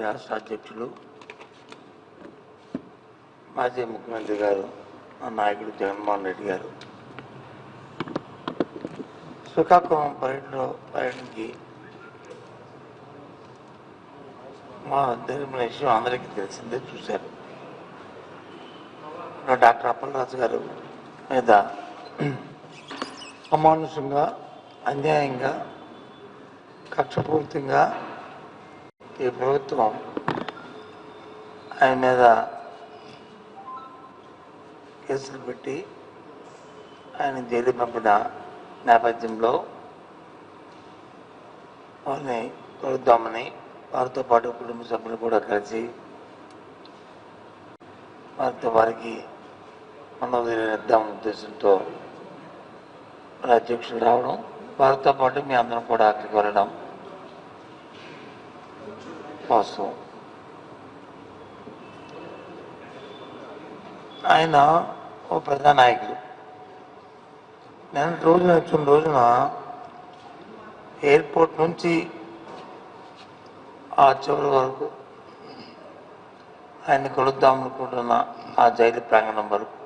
రాష్ట్ర అధ్యక్షులు మాజీ ముఖ్యమంత్రి గారు మా నాయకుడు జగన్మోహన్ రెడ్డి గారు శ్రీకాకుళం పర్యటనకి మా జరిగిన విషయం అందరికీ తెలిసిందే, చూశారు. డాక్టర్ అప్పలరాజు గారు మీద అమానుషంగా, అన్యాయంగా, కక్షపూరితంగా ఈ ప్రభుత్వం ఆయన మీద కేసులు పెట్టి ఆయన జైలు పంపిన నేపథ్యంలో వారిని కొడుద్దామని వారితో పాటు కుటుంబ సభ్యులు కూడా కలిసి వారికి మనోధైర్యం ఉద్దేశంతో అధ్యక్షులు రావడం, వారితో పాటు మీ అందరం కూడా అక్కడికి వెళ్ళడం వాస్తవం. ఆయన ఓ ప్రజానాయకుడు. నేను వచ్చిన రోజున ఎయిర్పోర్ట్ నుంచి ఆ చివరి వరకు ఆయన్ని కొలుద్దామనుకుంటున్న ఆ జైలు ప్రాంగణం వరకు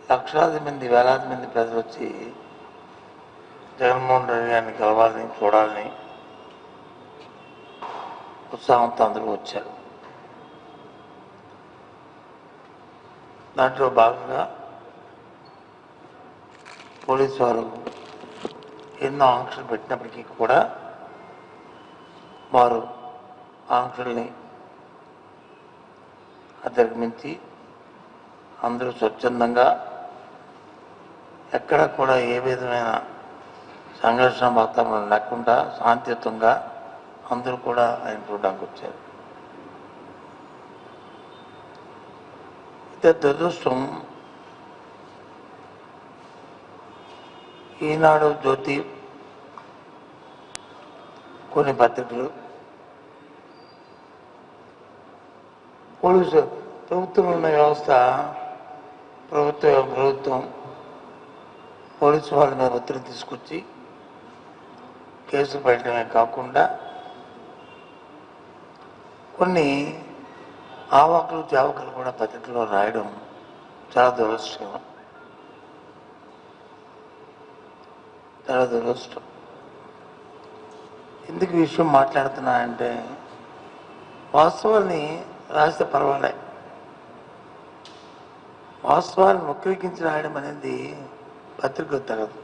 లక్షలాది మంది, వేలాది మంది ప్రజలు వచ్చి జగన్మోహన్ రెడ్డి గారిని కలవాలని, చూడాలని ఉత్సాహంతో అందరూ వచ్చారు. దాంట్లో భాగంగా పోలీసు వారు ఎన్నో ఆంక్షలు పెట్టినప్పటికీ కూడా వారు ఆంక్షల్ని అధిగమించి అందరూ స్వచ్ఛందంగా, ఎక్కడ కూడా ఏ విధమైన సంఘర్షణ వాతావరణం లేకుండా శాంతియుతంగా అందరూ కూడా ఆయన చూడడానికి వచ్చారు. ఇదే దురదృష్టం, ఈనాడు, జ్యోతి, కొన్ని పత్రికలు పోలీసు ప్రభుత్వంలో ఉన్న వ్యవస్థ, ప్రభుత్వం పోలీసు వాళ్ళ మీద ఒత్తిడి తీసుకొచ్చి కేసులు పెట్టడమే కాకుండా కొన్ని ఆవాకులు జావకులు కూడా పత్రికలో రాయడం చాలా దురదృష్టం. ఎందుకు ఈ విషయం మాట్లాడుతున్నానంటే, వాస్తవాల్ని రాస్తే పర్వాలే, వాస్తవాలను వక్రీకరించి రాయడం అనేది పత్రికలు తగదు.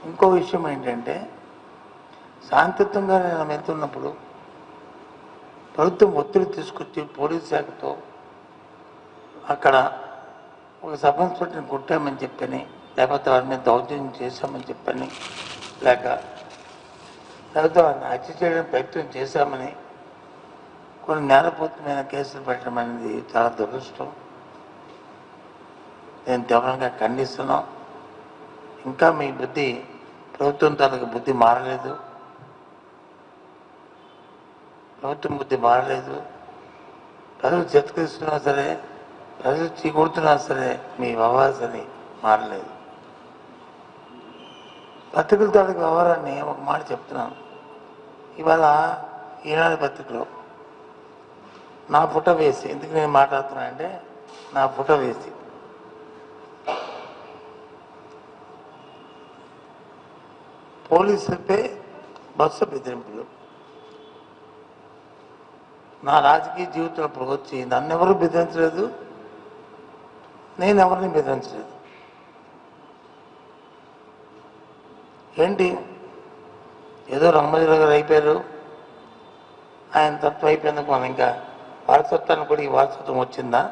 ఇంకో విషయం ఏంటంటే, శాంతియుతంగా నేను వెళ్తున్నప్పుడు ప్రభుత్వం ఒత్తిడి తీసుకొచ్చి పోలీస్ శాఖతో అక్కడ ఒక సబ్ ఇన్స్పెక్టర్ని కొట్టామని చెప్పని, లేకపోతే వారి మీద దౌర్జన్యం చేశామని చెప్పని, లేకపోతే వారిని హత్య చేయడానికి ప్రయత్నం చేశామని కొన్ని నేరపూరితమైన కేసులు పెట్టడం అనేది చాలా దురదృష్టం. నేను తీవ్రంగా ఖండిస్తున్నాం. ఇంకా మీ బుద్ధి, ప్రభుత్వం తాలూకు బుద్ధి మారలేదు, ప్రభుత్వం బుద్ధి మారలేదు. ప్రజలు చిత్కరిస్తున్నా సరే, ప్రజలు చీకొడుతున్నా సరే మీ వ్యవహారాన్ని మారలేదు. పత్రికల తాలూకు వ్యవహారాన్ని ఒక మాట చెప్తున్నాను. ఇవాళ ఈనాడు పత్రికలో నా ఫోటో వేసి, ఎందుకు నేను మాట్లాడుతున్నా అంటే, నా ఫోటో వేసి పోలీసులపై బస్సు బెదిరింపులు. నా రాజకీయ జీవితంలో ఇప్పుడు వచ్చి నన్ను ఎవరు బెదిరించలేదు, నేను ఎవరిని బెదిరించలేదు. ఏంటి, ఏదో రంగరాజు గారు అయిపోయారు, ఆయన తత్వం అయిపోయిందుకు మనం ఇంకా వారసత్వాన్ని కూడా ఈ వారసత్వం వచ్చిందా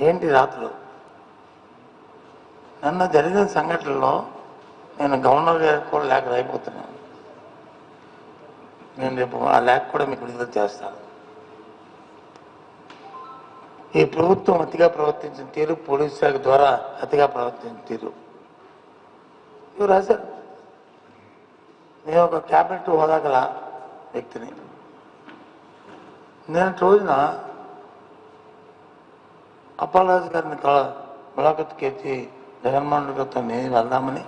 ఏంటి? రాత్రులు నన్ను జరిగిన సంఘటనలో నేను గవర్నర్ గారికి కూడా లేఖ రాయిపోతున్నాను. నేను రేపు ఆ లేఖ కూడా మీకు విడుదల చేస్తాను. ఈ ప్రభుత్వం అతిగా ప్రవర్తించిన తీరు, పోలీసు శాఖ ద్వారా అతిగా ప్రవర్తించిన తీరు ఇవి రాశారు. నేను ఒక క్యాబినెట్ హోదా గల వ్యక్తిని. నేను రోజున అప్పలరాజు గారిని ములాఖత్కి వచ్చి జగన్మోహన్ రెడ్డితో నేను వెళ్దామని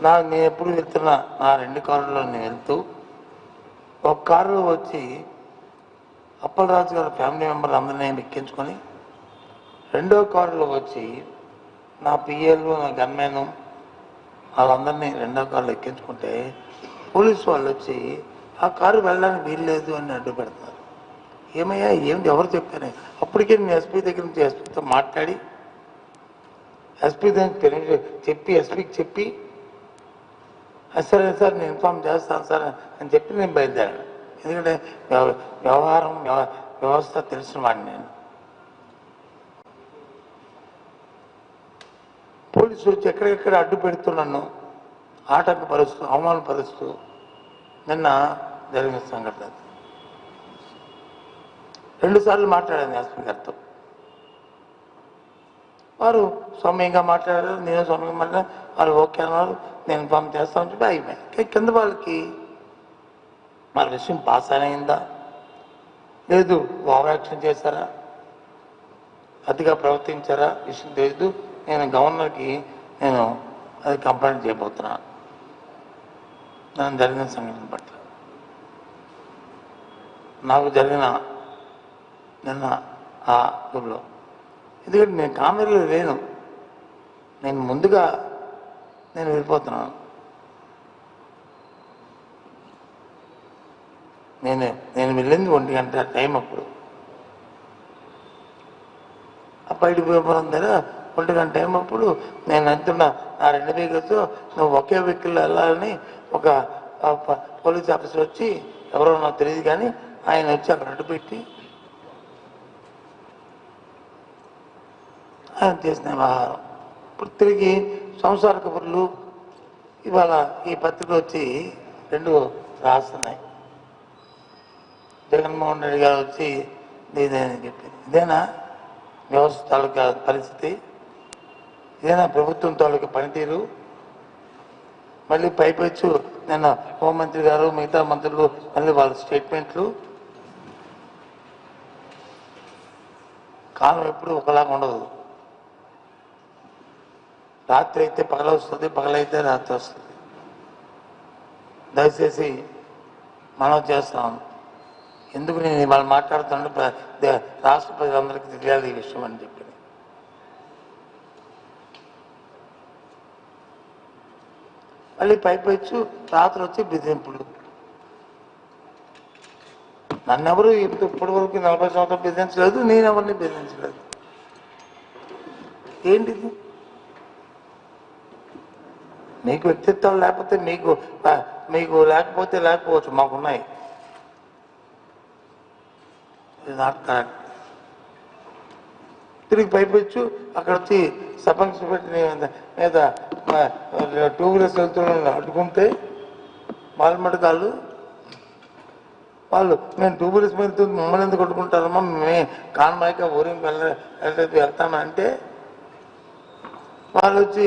నేను ఎప్పుడు వెళ్తున్నా నా 2 కారులో నేను వెళ్తూ ఒక కారులో వచ్చి అప్పలరాజు గారి ఫ్యామిలీ మెంబర్లు అందరినీ ఎక్కించుకొని రెండో కారులో వచ్చి నా పిఏలు నా గన్మెను వాళ్ళందరినీ రెండో కారులో ఎక్కించుకుంటే పోలీసు వాళ్ళు వచ్చి ఆ కారు వెళ్ళడానికి వీల్లేదు అని అడ్డు పెడతారు. ఏమయ్యా ఏమిటి ఎవరు చెప్పారు? అప్పటికే నేను ఎస్పీ దగ్గర నుంచి ఎస్పీతో మాట్లాడి ఎస్పీ దగ్గర ఎస్పీకి చెప్పి సరే సార్ నేను ఇన్ఫార్మ్ చేస్తాను సార్ అని చెప్పి నేను బయలుదేరాను. ఎందుకంటే వ్యవస్థ తెలిసిన వాడిని నేను. పోలీసులు వచ్చి ఎక్కడెక్కడ అడ్డు పెడుతున్నాను ఆటంకపరుస్తూ అవమానపరుస్తూ నిన్న జరిగిన సంఘటన 2 సార్లు మాట్లాడాను ఎస్పీ గారితో. వారు సౌమ్యంగా మాట్లాడారు, నేను సౌమ్యంగా మాట్లాడారు. వారు ఓకే అన్నారు, నేను ఇన్ఫార్మ్ చేస్తామని చెప్పి అయిపోయాయి. కింద వాళ్ళకి మన విషయం పాస్ అయిందా లేదు, ఓవర్ యాక్షన్ చేశారా, అతిగా ప్రవర్తించారా విషయం తెలియదు. నేను గవర్నర్కి నేను అది కంప్లైంట్ చేయబోతున్నాను నాకు జరిగిన సంఘటన పట్ల. నాకు జరిగిన నిన్న ఆ ఊళ్ళో, ఎందుకంటే నేను కామెరీలో లేను, నేను ముందుగా నేను వెళ్ళిపోతున్నాను. నేను వెళ్ళింది 1 గంట టైం. అప్పుడు బయట పోయిపోవడం దగ్గర 1 గంట టైం. అప్పుడు నేను వెళ్తున్నా నా 2 వెహికల్స్ నువ్వు ఒకే వెహికల్లో వెళ్ళాలని ఒక పోలీస్ ఆఫీసర్ వచ్చి, ఎవరో నాకు తెలియదు కానీ ఆయన వచ్చి అక్కడ అడ్డు పెట్టి ఆయన చేసిన వ్యవహారం. ఇప్పుడు తిరిగి సంసార కబుర్లు ఇవాళ ఈ పత్రిక వచ్చి 2 రాస్తున్నాయి. జగన్మోహన్ రెడ్డి గారు వచ్చి ఇదేనని చెప్పింది. ఇదేనా వ్యవస్థ తాలూకా పరిస్థితి? ఇదేనా ప్రభుత్వం తాలూకా పనితీరు? మళ్ళీ పైపెచ్చు నిన్న హోంమంత్రి గారు మిగతా మంత్రులు మళ్ళీ వాళ్ళ స్టేట్మెంట్లు. కాలం ఎప్పుడు ఒకలాగా ఉండదు. రాత్రి అయితే పగల వస్తుంది, పగలైతే రాత్రి వస్తుంది. దయచేసి మనం చేస్తాం. ఎందుకు నేను ఇవాళ మాట్లాడుతుంటే రాష్ట్ర ప్రజలందరికీ తెలియాలి ఈ విషయం అని చెప్పి. మళ్ళీ పైపెచ్చు రాత్రి వచ్చి బెదిరింపులు. నన్నెవరు ఇప్పటి వరకు 40 సంవత్సరాలు బెదిరించలేదు, నేను ఎవరిని బెదిరించలేదు. ఏంటిది? మీకు వ్యక్తిత్వం లేకపోతే మీకు లేకపోతే లేకపోవచ్చు, మాకున్నాయి. Not correct. తిరిగి పైపెచ్చు అక్కడ వచ్చి సబ్ ఇన్స్పెక్టర్ మీద 2 వీలర్స్ వెళ్తున్న అడ్డుకుంటే మాల్మడకాళ్ళు వాళ్ళు మేము 2 వీలర్స్ మీద మమ్మల్ని ఎందుకు అడ్డుకుంటారమ్మా, మేమే కాన్మాయిగా ఊరికి వెళ్తామంటే వాళ్ళు వచ్చి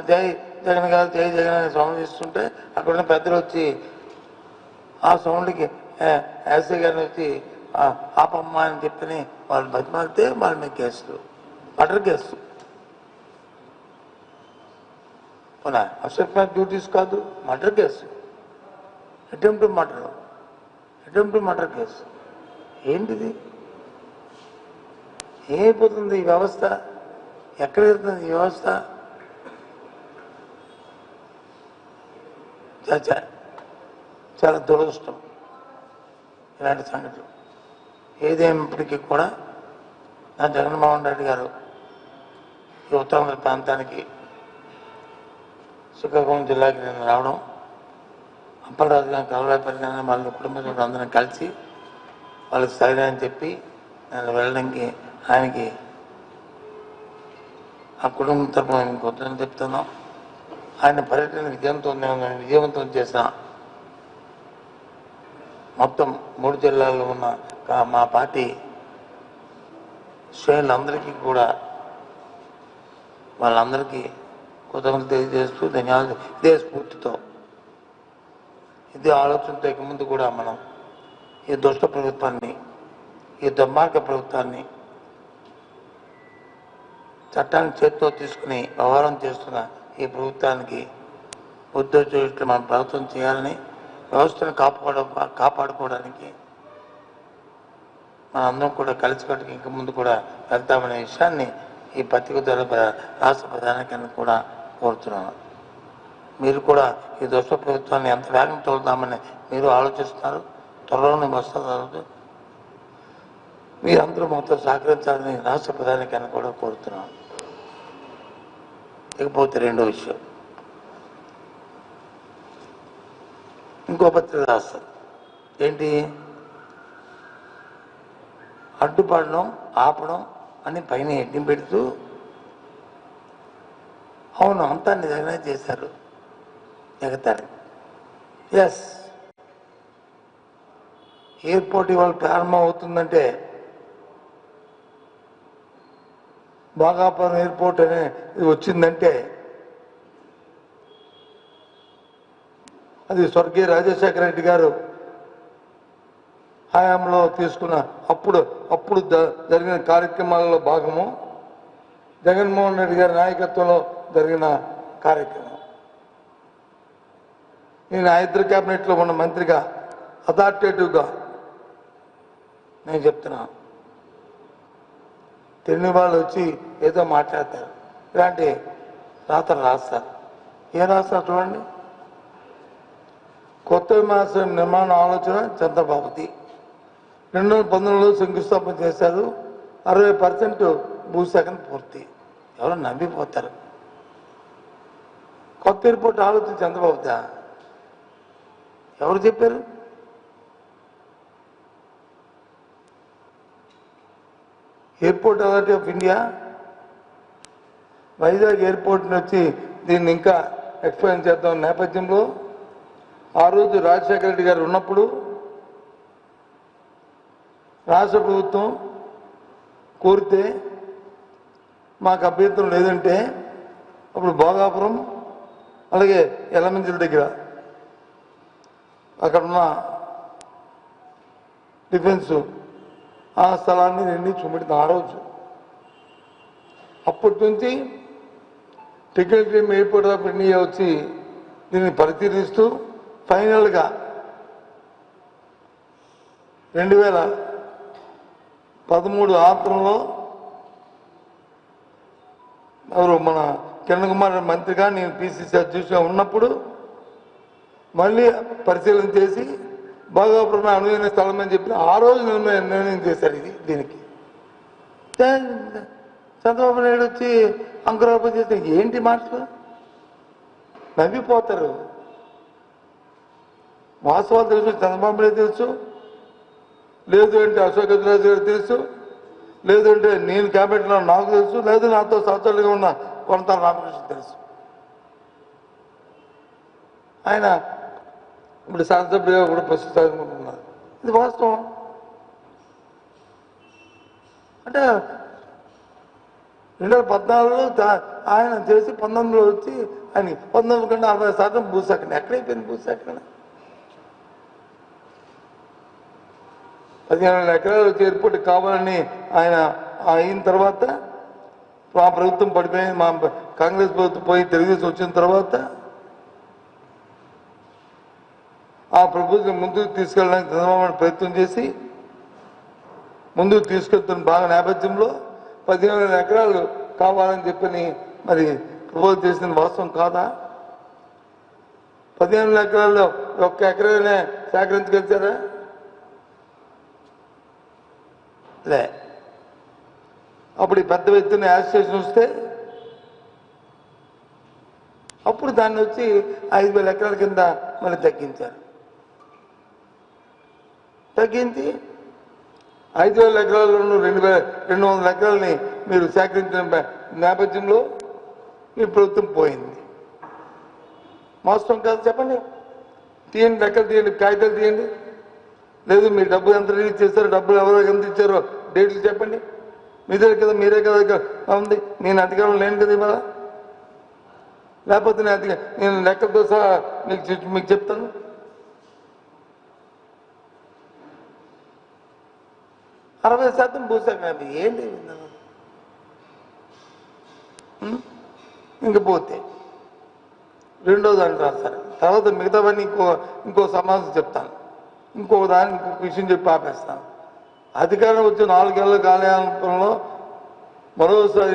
జై జగన్ గారు జై జగన్ అని సౌండ్ చేస్తుంటే అక్కడున్న పెద్దలు వచ్చి ఆ సౌండ్కి ఎస్ఐ గారిని వచ్చి ఆపమ్మా అని చెప్పని వాళ్ళు బతిమాలితే వాళ్ళ మీద కేసులు, మర్డర్ కేసు. అసెప్ట్ డ్యూటీస్ కాదు, murder case, attempt murder case. ఏంటిది? ఏమైపోతుంది ఈ వ్యవస్థ? ఎక్కడ వెళ్తుంది ఈ వ్యవస్థ? చాలా దురదృష్టం ఇలాంటి సంఘటనలు. ఏదేమైనప్పటికీ కూడా నా జగన్మోహన్ రెడ్డి గారు ఈ ఉత్తరాంధ్ర ప్రాంతానికి శ్రీకాకుళం జిల్లాకి నేను రావడం, అప్పలరాజు గారిని కలవలేకపోయినా వాళ్ళ కుటుంబ సభ్యులు అందరం కలిసి వాళ్ళకి సరైన చెప్పి నేను వెళ్ళడానికి ఆయనకి ఆ కుటుంబం తరఫున మేము కొత్తని చెప్తున్నాం. ఆయన పర్యటన విజయవంతం చేసిన మొత్తం 3 జిల్లాల్లో ఉన్న మా పార్టీ శ్రేణులందరికీ కూడా వాళ్ళందరికీ కృతజ్ఞతలు తెలియజేస్తూ ధన్యవాదాలు. ఇదే స్ఫూర్తితో, ఇదే ఆలోచనతో ఇక ముందు కూడా మనం ఈ దుష్ట ప్రభుత్వాన్ని, ఈ దుర్మార్గ ప్రభుత్వాన్ని, చట్టాన్ని చేతితో తీసుకుని వ్యవహారం చేస్తున్న ఈ ప్రభుత్వానికి ఉద్యోగులు మనం ప్రభుత్వం చేయాలని వ్యవస్థను కాపాడుకోవడానికి మనందరం కూడా కలిసికట్టుకు ఇంక ముందు కూడా వెళ్తామనే విషయాన్ని ఈ పత్రిక ద్వారా రాష్ట్ర ప్రధానికాన్ని కూడా కోరుతున్నాను. మీరు కూడా ఈ దుష్ట ప్రభుత్వాన్ని ఎంత వేగం తోలుదామని మీరు ఆలోచిస్తున్నారు. త్వరలోనే వస్తుంది. మీరందరూ మొత్తం సహకరించాలని రాష్ట్ర ప్రధానికాన్ని కూడా కోరుతున్నాను. ఇకపోతే రెండో విషయం, ఇంకో పత్రిక రాస్తారు. ఏంటి? అడ్డుపడడం ఆపడం అని పైన ఎడ్డం పెడుతూ, అవును అంతా నిజంగానే చేశారు ఎగతాడు. ఎస్, ఎయిర్పోర్ట్ ఇవాళ ప్రారంభం అవుతుందంటే భోగాపురం ఎయిర్పోర్ట్ అనే వచ్చిందంటే అది స్వర్గీయ రాజశేఖర రెడ్డి గారు హయాంలో తీసుకున్న అప్పుడు జరిగిన కార్యక్రమాలలో భాగము, జగన్మోహన్ రెడ్డి గారి నాయకత్వంలో జరిగిన కార్యక్రమం. నేను ఇద్దరు క్యాబినెట్లో ఉన్న మంత్రిగా అథారిటేటివ్గా నేను చెప్తున్నా. తెలియని వాళ్ళు వచ్చి ఏదో మాట్లాడతారు, ఇలాంటి రాతలు రాస్తారు. ఏ రాస్తారు చూడండి. కొత్త విమానాశ్రయం నిర్మాణ ఆలోచన చంద్రబాబుది. 2019లో శంకుస్థాపన చేశారు. 60% భూసేకరణ పూర్తి. ఎవరో నమ్మిపోతారు. కొత్త ఎయిర్పోర్ట్ ఆలోచన చంద్రబాబుదా? ఎవరు చెప్పారు? Airport authority of India Vizag ఎయిర్పోర్ట్ని వచ్చి దీన్ని ఇంకా ఎక్స్పాండ్ చేద్దాం నేపథ్యంలో ఆ రోజు రాజశేఖర రెడ్డి గారు ఉన్నప్పుడు రాష్ట్ర ప్రభుత్వం కోరితే మాకు అభ్యంతరం లేదంటే అప్పుడు భోగాపురం అలాగే ఎలమంచిల దగ్గర అక్కడున్న డిఫెన్స్ ఆ స్థలాన్ని నిండి చూపెట్టిన ఆ రోజు. అప్పటి నుంచి టెక్నికల్ ఎయిర్పోర్ట్ ఆఫ్ ఇండియా వచ్చి దీన్ని పరిశీలిస్తూ ఫైనల్గా 2013 ఆంధ్రంలో ఎవరు మన కిరణ్ కుమార్ మంత్రిగా నేను పిసిసి అధ్యక్షుడిగా ఉన్నప్పుడు మళ్ళీ పరిశీలన చేసి భోగాపురం అనువైన స్థలం అని చెప్పి ఆ రోజు నిర్ణయం చేశారు. దీనికి చంద్రబాబు నాయుడు వచ్చి అంకురార్పణ చేస్తే ఏంటి మాటలు? నవ్విపోతారు. వాస్తవాలు తెలుసు, చంద్రబాబు నాయుడు తెలుసు, లేదు అంటే అశోక్ గజరాజు గారు తెలుసు, లేదు అంటే నేను క్యాబినెట్లో నాకు తెలుసు, లేదు నాతో సహచరులుగా ఉన్న కొనతాల రామకృష్ణ తెలుసు. ఆయన ఇప్పుడు శాసనసభ్యుడిగా కూడా ప్రస్తుతం. ఇది వాస్తవం. అంటే 2014లో ఆయన చేసి 19లో వచ్చి ఆయన 19 కంటే 60% భూసేకరణ. ఎక్కడైపోయింది భూసేకరణ? 15,000 ఎకరాలు వచ్చి ఎయిర్పోర్ట్ కావాలని ఆయన అయిన తర్వాత మా ప్రభుత్వం పడిపోయింది. మా కాంగ్రెస్ ప్రభుత్వం పోయి తెలుగుదేశం వచ్చిన తర్వాత ఆ ప్రభుత్వం ముందుకు తీసుకెళ్ళడానికి చంద్రబాబు ప్రయత్నం చేసి ముందుకు తీసుకెళ్తున్న బాగా నేపథ్యంలో 15,000 ఎకరాలు కావాలని చెప్పని మరి ప్రపోజ్ చేసిన వాస్తవం కాదా? 15,000 ఎకరాల్లో ఒక్క ఎకరానే సేకరించగలిచారా? లే. అప్పుడు పెద్ద ఎత్తున యాజిటేషన్ వస్తే అప్పుడు దాన్ని వచ్చి 5,000 ఎకరాల కింద మళ్ళీ తగ్గించారు. తగ్గించి 5,000 ఎకరాలను 2,200 ఎకరాలని మీరు సేకరించిన నేపథ్యంలో మీ ప్రభుత్వం పోయింది. వాస్తవం కాదు చెప్పండి. తీయండి, లెక్కలు తీయండి, కాగితాలు తీయండి. లేదు మీరు డబ్బులు ఎంత రిలీజ్ చేస్తారో, డబ్బులు ఎవరో ఎంత ఇచ్చారో డేట్లు చెప్పండి. మీరే కదా ఉంది. నేను అధికారం లేను కదా ఇవాళ. లేకపోతే నేను లెక్కలతో సహా మీకు చెప్తాను. అరవై శాతం భూసేకరణ ఏంటి? ఇంకపోతే రెండో దాన్ని రాస్తారు. తర్వాత మిగతావన్నీ ఇంకో సమాధానం చెప్తాను, ఇంకొక విషయం చెప్పి ఆపేస్తాను. అధికారం వచ్చి 4 ఏళ్ల కాలయాపంలో మరోసారి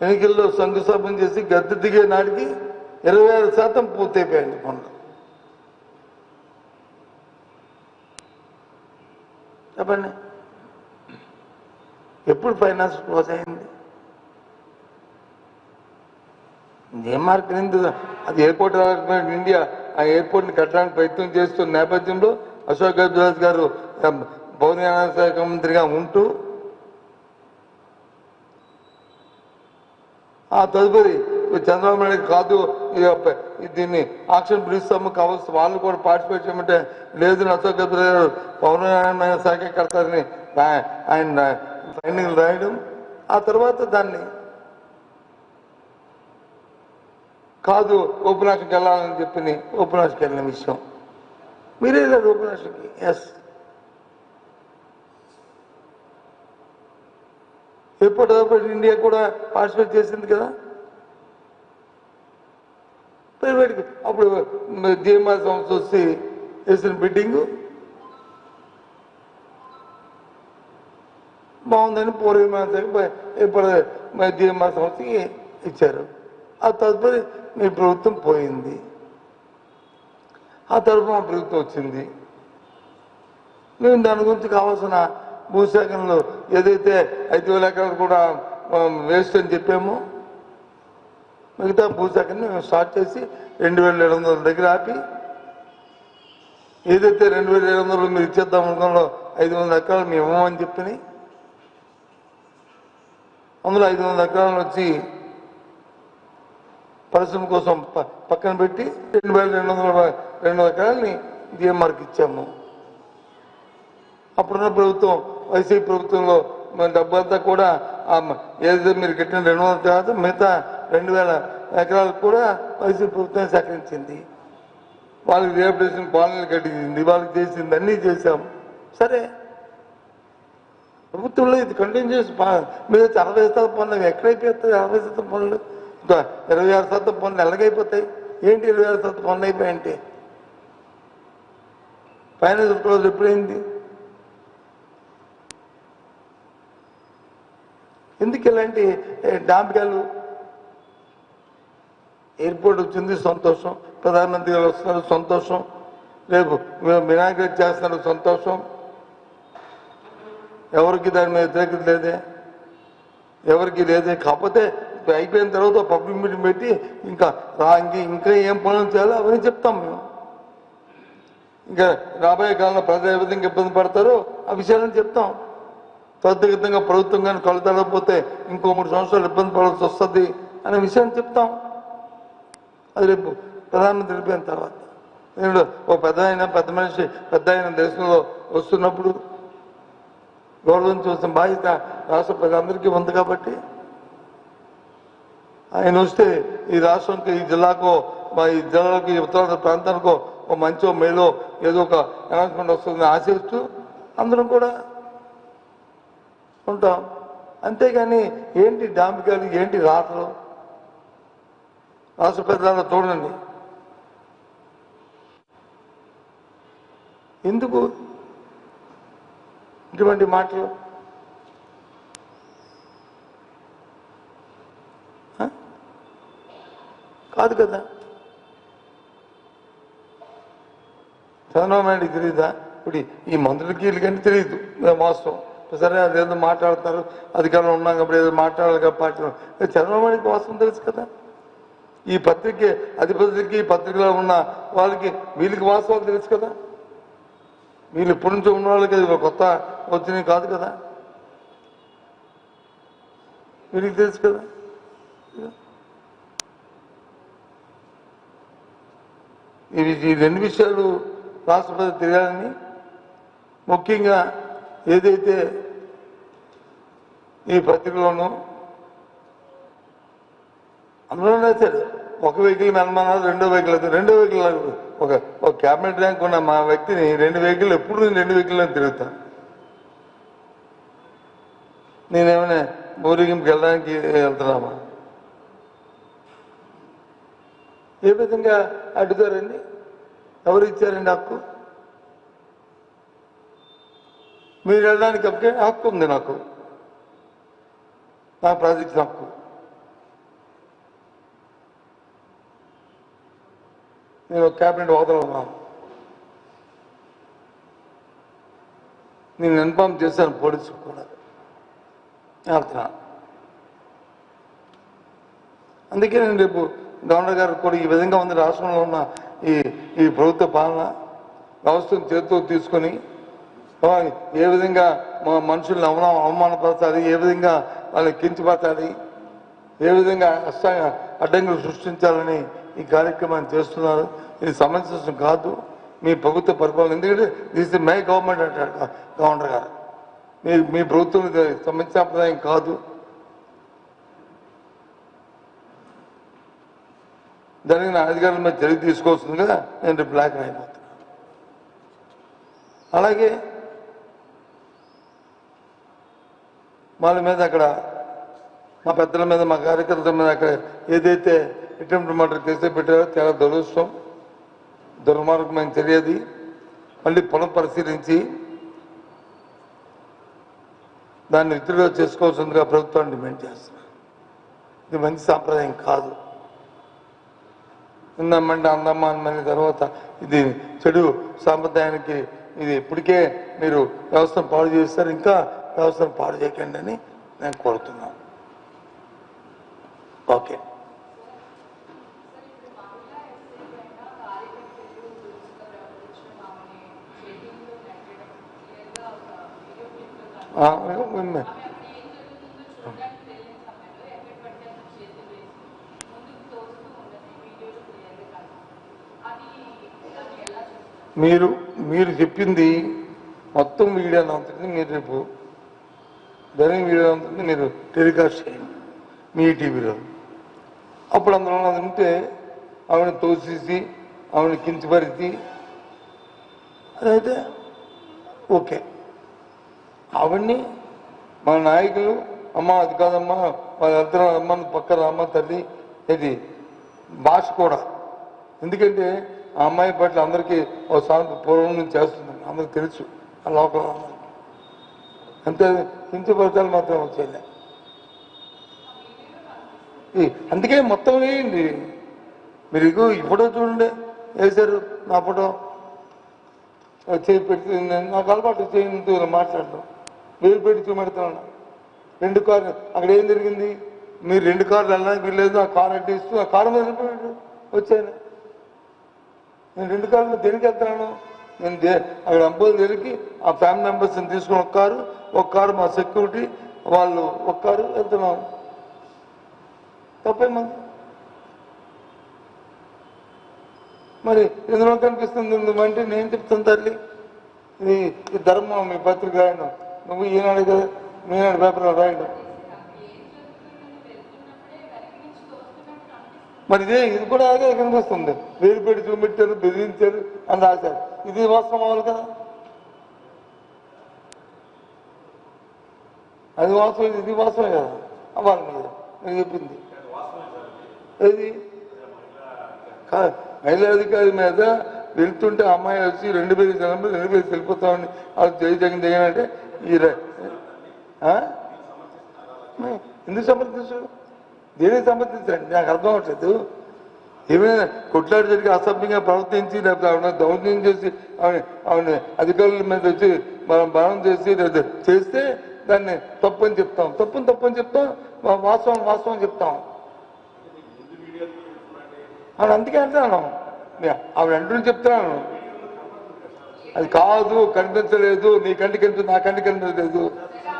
ఎన్నికల్లో శంకుస్థాపన చేసి గద్దె దిగే నాటికి 26% పూర్తయిపోయాయండి పనులు. చెప్పండి, ఎప్పుడు ఫైనాన్స్ క్లోజ్ అయింది? ఏం మార్కెట్ అది ఎయిర్పోర్ట్ డెవలప్మెంట్ ఇండియా ఆ ఎయిర్పోర్ట్ని కట్టడానికి ప్రయత్నం చేస్తున్న నేపథ్యంలో అశోక్ గజరాజ్ గారు పౌరయాన శాఖ మంత్రిగా ఉంటూ ఆ తదుపరి చంద్రబాబు నాయుడు కాదు దీన్ని ఆక్షన్ పిలుస్తాము కావచ్చు వాళ్ళు కూడా పార్టిసిపేట్ చేయమంటే లేదు అశోక్ గజరాజ్ గారు పౌరయాన శాఖ కడతారని ఆయన ఫైండింగ్లు రాయడం, ఆ తర్వాత దాన్ని కాదు ఓపెన్ ఆక్షన్కి వెళ్ళాలని చెప్పి ఓపెన్ ఆక్షన్కి వెళ్ళిన విషయం మీరే లేదు. ఓపెన్ ఆక్షన్కి ఎస్ ఎయిర్పోర్ట్ డెవలప్మెంట్ ఇండియా కూడా పార్టిసిపేట్ చేసింది కదా ప్రైవేట్కి. అప్పుడు జిఎంఆర్ సంస్థ వచ్చి వేసిన బిడ్డింగ్ బాగుందని ఇప్పుడు జిఎంఆర్ సంస్థకి ఇచ్చారు. ఆ తదుపరి మీ ప్రభుత్వం పోయింది, ఆ తరఫున మా ప్రభుత్వం వచ్చింది. మేము దాని గురించి కావాల్సిన భూసేకరణలు ఏదైతే 5,000 ఎకరాలు కూడా వేస్ట్ అని చెప్పామో మిగతా భూసేకరణ మేము స్టార్ట్ చేసి 2,700 దగ్గర ఆపి ఏదైతే 2,700 మీరు ఇచ్చేద్దాం అనుకున్నాలో 500 ఎకరాలు మేము ఇవ్వమని చెప్పి అందులో 500 ఎకరాలను వచ్చి పరిశ్రమ కోసం పక్కన పెట్టి 2,202 ఎకరాలని జిఎంఆర్కి ఇచ్చాము. అప్పుడున్న ప్రభుత్వం వైసీపీ ప్రభుత్వంలో డబ్బంతా కూడా ఏదైతే మీరు కట్టిన 200 తర్వాత మిగతా 2,000 ఎకరాలకు కూడా వైసీపీ ప్రభుత్వం సేకరించింది. వాళ్ళకి రిహాబిలిటేషన్ కాలనీలు కట్టించింది, వాళ్ళకి చేసింది, అన్నీ చేశాం. సరే ప్రభుత్వంలో ఇది కంటిన్యూస్ మీరు 60% పనులు ఎక్కడైపోతాయి? 60% పనులు ఇంకా 26% పనులు ఎలాగైపోతాయి? ఏంటి 26% పనులు అయిపోయాయంటే ఫైనాన్స్ క్లోజ్ ఎప్పుడైంది? ఎందుకు ఇలాంటి డాంపికాలు? ఎయిర్పోర్ట్ వచ్చింది సంతోషం, ప్రధానమంత్రి గారు వస్తున్నారు సంతోషం, రేపు ఇనాగ్రేట్ చేస్తున్నారు సంతోషం, ఎవరికి దాని మీద వ్యతిరేకత లేదే, ఎవరికి లేదే. కాకపోతే అయిపోయిన తర్వాత పబ్లిక్ మీటింగ్ పెట్టి ఇంకా ఏం పనులు చేయాలో అవన్నీ చెప్తాం మేము. ఇంకా రాబోయే కాలంలో ప్రజలు ఏ విధంగా ఇబ్బంది పడతారో ఆ విషయాలను చెప్తాం. త్వరితగతంగా ప్రభుత్వం కానీ కలుతాడకపోతే ఇంకో 3 సంవత్సరాలు ఇబ్బంది పడాల్సి వస్తుంది అనే విషయాన్ని చెప్తాం. అది రేపు ప్రధానమంత్రి వెళ్ళిపోయిన తర్వాత ఓ పెద్ద మనిషి పెద్ద దేశంలో వస్తున్నప్పుడు గౌరవం చూసిన బాధ్యత రాష్ట్ర ప్రజలందరికీ ఉంది. కాబట్టి ఆయన వస్తే ఈ రాష్ట్రానికి, ఈ జిల్లాకో, ఈ జిల్లాకి, ఉత్తరాంధ్ర ప్రాంతానికో ఓ మంచో మేలో ఏదో ఒక అనౌన్స్మెంట్ వస్తుందని ఆశిస్తూ అందరం కూడా ఉంటాం. అంతేగాని ఏంటి డాంబికాలు, ఏంటి రాతలు? రాష్ట్ర ప్రజలను చూడండి, ఎందుకు ఇటువంటి మాటలు? కాదు కదా. చంద్రబాబు నాయుడికి తెలియదా? ఇప్పుడు ఈ మంత్రులకి వీళ్ళకంటే తెలియదు వాస్తవం. సరే అదేదో మాట్లాడతారు, అధికారంలో ఉన్నాం కాబట్టి ఏదో మాట్లాడాలి కాబట్టి చంద్రబాబు నాయుడికి వాస్తవం తెలుసు కదా. ఈ పత్రిక అధిపతికి పత్రికలో ఉన్న వాళ్ళకి వీళ్ళకి వాస్తవాలు తెలుసు కదా. వీళ్ళు ఇప్పటి నుంచి ఉన్న వాళ్ళకి అది కొత్త వచ్చినవి కాదు కదా, వీళ్ళకి తెలుసు కదా. ఈ 2 విషయాలు రాష్ట్రపతి తెలియాలని, ముఖ్యంగా ఏదైతే ఈ పత్రికలోనూ అందులోనే సరే ఒక వెహికల్ మెనమన్నారు, 2వ వెహికల్ ఒక క్యాబినెట్ ర్యాంక్ ఉన్న మా వ్యక్తిని 2 వెహికల్ ఎప్పుడు నేను 2 వెహికల్లో తిరుగుతాను. నేనేమైనా ఊరేగింపుకి వెళ్ళడానికి వెళ్తున్నామా? ఏ విధంగా అడ్డుతారండి? ఎవరు ఇచ్చారండి హక్కు? మీరు వెళ్ళడానికి హక్కు ఉంది, నాకు ప్రాజెక్ట్ హక్కు. నేను క్యాబినెట్ హోదాలో ఉన్నాను. నేను ఇన్ఫార్మ్ చేశాను పోలీసుకు కూడా వెళ్తున్నా. అందుకే నేను రేపు గవర్నర్ గారు కూడా ఈ విధంగా ఉంది రాష్ట్రంలో ఉన్న ఈ ప్రభుత్వ పాలన వ్యవస్థను చేతితో తీసుకొని ఏ విధంగా మనుషుల్ని అవమానపరచాలి, ఏ విధంగా వాళ్ళని కించపరచాలి, ఏ విధంగా అడ్డంకులు సృష్టించాలని ఈ కార్యక్రమాన్ని చేస్తున్నారు. ఇది సమంజసం కాదు మీ ప్రభుత్వ పరిపాలన. ఎందుకంటే దిస్ మై గవర్నమెంట్ అంటాడు గవర్నర్ గారు. మీ ప్రభుత్వం సంప్రదాయం కాదు. జరిగిన అధికారుల మీద చర్య తీసుకోవాల్సిందిగా నేను రేపు బ్లాక్ అయిపోతున్నాను. అలాగే వాళ్ళ మీద అక్కడ మా పెద్దల మీద మా కార్యకర్తల మీద అక్కడ ఏదైతే అటెంప్ట్ మర్డర్ కేసు పెట్టారో చాలా దురదృష్టం, దుర్మార్గమైన చర్యది. మళ్ళీ పునఃపరిశీలించి దాన్ని విత్డ్రా చేసుకోవాల్సిందిగా ప్రభుత్వాన్ని డిమాండ్ చేస్తున్నారు. ఇది మంచి సాంప్రదాయం కాదు. ఉందామంటే అందమ్మా అని తర్వాత ఇది చెడు సాంప్రదాయానికి ఇది ఇప్పటికే మీరు వ్యవస్థను పాడు చేస్తారు, ఇంకా వ్యవస్థను పాడు చేయకండి అని నేను కోరుతున్నాను. ఓకే. మీరు చెప్పింది మొత్తం వీడియో అంతటి మీరు రేపు ధైర్యం వీడియో అంతటి మీరు టెలికాస్ట్ చేయండి మీ టీవీలో. అప్పుడు అందులో అది ఉంటే ఆవిడని తోసేసి ఆవిడని కించపరిచి అదైతే ఓకే. ఆవిడ్ని మన నాయకులు అమ్మ అది కాదమ్మా వాళ్ళు వెళ్తున్నారు అమ్మ పక్కన అమ్మ తల్లి ఇది భాష కూడా. ఎందుకంటే ఆ అమ్మాయి పట్ల అందరికీ ఒక సాంతి పూర్వం నుంచి చేస్తుంది, అందరికి తెలుసు ఆ లోపల అందరికి. అంతే కించపరిచాలు మాత్రం వచ్చేలే. అందుకే మొత్తం వేయండి మీరు. ఈ ఫోటో చూడండి, వేశారు నా ఫోటో చేయి పెట్టి నాకు అలవాటు చేయంతో మాట్లాడడం వేలు పెట్టి చూపెడుతున్నాను. 2 కార్లు అక్కడ ఏం జరిగింది? మీరు 2 కార్లు వెళ్ళడానికి వీల్లేదు, ఆ కారు అడ్డు ఇస్తూ ఆ కారు మీద వెళ్ళిపోయాడు వచ్చాను. నేను 2 కార్లు దేనికి వెళ్తున్నాను? నేను అక్కడ అంబోలు దగ్గరికి ఆ ఫ్యామిలీ మెంబర్స్ని తీసుకుని ఒక కారు మా సెక్యూరిటీ వాళ్ళు ఒక కారు వెళ్తున్నాం. తప్పేమంది? మరి ఎందులో కనిపిస్తుంది అంటే నేను చెప్తాను తల్లి, ఈ ధర్మం మీ పత్రిక రాయడం, నువ్వు ఈనాడు కదా మీనాడు పేపర్లో రాయడం. మరి ఇది కూడా అలాగే కనిపిస్తుంది. వేలు పెట్టి చూపెట్టారు, బెదిరించారు అని రాశారు. ఇది వాస్తవం అవ్వాలి కదా, అది వాస్తవం, ఇది వాస్తవమే కదా అవ్వాలి మీద నేను చెప్పింది. అది మహిళా అధికారి మీద వెళ్తుంటే అమ్మాయి వచ్చి 2,000 వెళ్ళిపోతామని వాళ్ళు జగన్ అంటే ఎందుకు సమర్థించడు? దేనికి సమర్థించండి నాకు అర్థం అవ్వట్లేదు. ఏమైనా కొట్లాడి జరిగి అసభ్యంగా ప్రవర్తించి లేకపోతే ఆవిడ దౌర్జన్యం చేసి ఆవిడ అధికారుల మీద వచ్చి మనం బలం చేస్తే దాన్ని తప్పని చెప్తాం, తప్పని చెప్తాం, వాస్తవం చెప్తాం. ఆవిడ అందుకే అంటున్నాను, ఆవిడ అంటూ చెప్తున్నాను. అది కాదు, కనిపించలేదు, నీ కంటికి కనిపిస్తుంది, నా కంటికి కనిపించలేదు,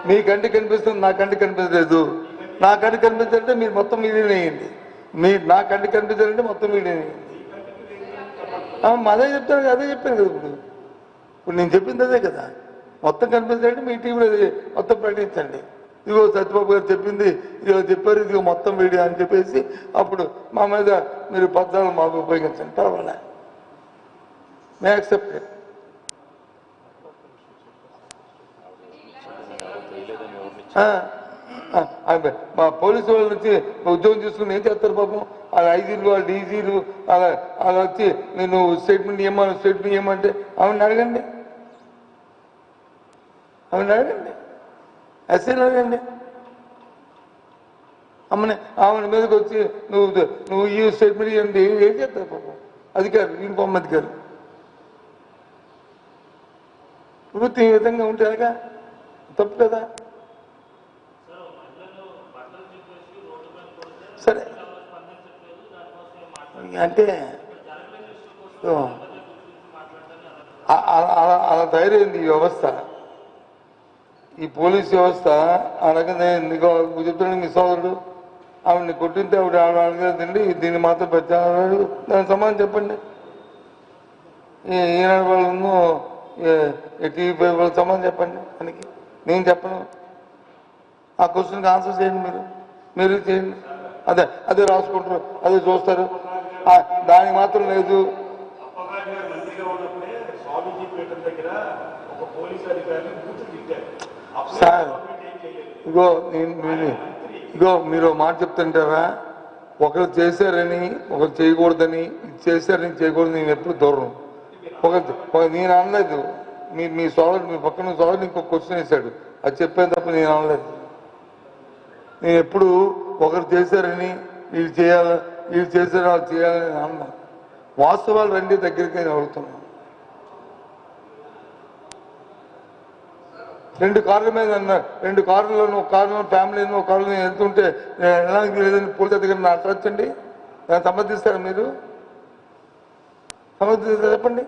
మీ కంటికి కనిపిస్తుంది, నా కంటికి కనిపించలేదు. నా కంటికి కనిపించాలంటే మీరు మొత్తం వీడియో వేయండి, మీరు నా కంటికి కనిపించాలంటే మొత్తం వీడియో వేయండి. అదే చెప్తాను, అదే చెప్పాను కదా. ఇప్పుడు నేను చెప్పింది అదే కదా, మొత్తం కనిపించాలంటే మీ టీవీలో మొత్తం ప్రకటించండి. ఇదిగో సత్యబాబు గారు చెప్పింది, ఇదిగో చెప్పారు, ఇదిగో మొత్తం వీడియో అని చెప్పేసి అప్పుడు మా మీద మీరు పద్దాలు మాకు ఉపయోగించండి, పర్వాలే, మే యాక్సెప్ట్. మా పోలీసు వాళ్ళు వచ్చి ఉద్యోగం చేసుకుని ఏం చేస్తారు పాపం? వాళ్ళ ఐజీలు వాళ్ళ డీజీలు అలా వచ్చి నేను స్టేట్మెంట్ ఇవ్వమంటే ఆమెను అడగండి, ఎస్ఐని అడగండి. ఆమె మీదకి వచ్చి నువ్వు ఈ స్టేట్మెంట్ ఇవ్వండి, ఏం చేస్తారు పాపం అధికారులు, యూనిఫామ్ అధికారులు. ప్రభుత్వం ఈ విధంగా ఉంటేగా తప్పు కదా. సరే అంటే అలా తయారైంది ఈ వ్యవస్థ, ఈ పోలీస్ వ్యవస్థ. అలాగనే నీకు చెప్తున్నాడు మీ సోదరుడు, ఆవిడని కొట్టింటే ఆవిడ అడగదండి, దీన్ని మాత్రం పెట్టాడు, దానికి సమాధానం చెప్పండి. ఈనాడు వాళ్ళను టీవీ వాళ్ళకి సమాధానం చెప్పండి. దానికి నేను చెప్పను. ఆ క్వశ్చన్కి ఆన్సర్ చేయండి, మీరు చేయండి. అదే రాసుకుంటారు, అదే చూస్తారు, దానికి మాత్రం లేదు. సార్ ఇగో మీరు మాట చెప్తుంటారా, ఒకరు చేశారని ఒకరు చేయకూడదని, చేశారని చేయకూడదు, నేను ఎప్పుడు దూరం. నేను అనలేదు, మీ సోదరుడు, మీ పక్కన సోదరుడు ఇంకొక క్వశ్చన్ వేశాడు, అది చెప్పాను తప్ప నేను అనలేదు. నేను ఎప్పుడు ఒకరు చేశారని వీళ్ళు చేయాలి, వీళ్ళు చేశారు వాళ్ళు చేయాలని అన్నా. వాస్తవాలు రండి దగ్గరికి నేను అడుగుతున్నాను. 2 కార్ల మీద అన్నారు, 2 కార్లలో ఒక కారులో ఫ్యామిలీలో ఒక కారులో వెళ్తుంటే వెళ్ళడానికి లేదని పోలీసు దగ్గర అట్రచ్చండి, దాన్ని సమర్థిస్తారా మీరు? సమర్థిస్తారా చెప్పండి.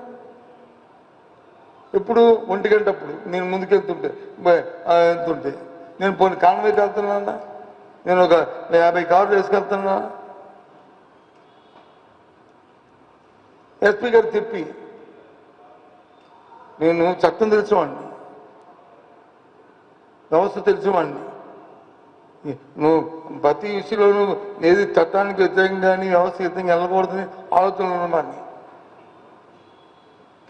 ఎప్పుడు 1 గంటప్పుడు నేను ముందుకెళ్తుంటే నేను పోనీ కాన్వేకి వెళ్తున్నా, నేను ఒక 50 కార్లు వేసుకెళ్తున్నా. ఎస్పీ గారు చెప్పి నేను చట్టం తెలిసివాడిని, వ్యవస్థ తెలిసివాడిని. నువ్వు ప్రతి విషయంలోనూ ఏది చట్టానికి వ్యతిరేకంగా కానీ వ్యవస్థ వ్యతిరేకంగా వెళ్ళకూడదని ఆలోచనలు ఉన్నవాడిని.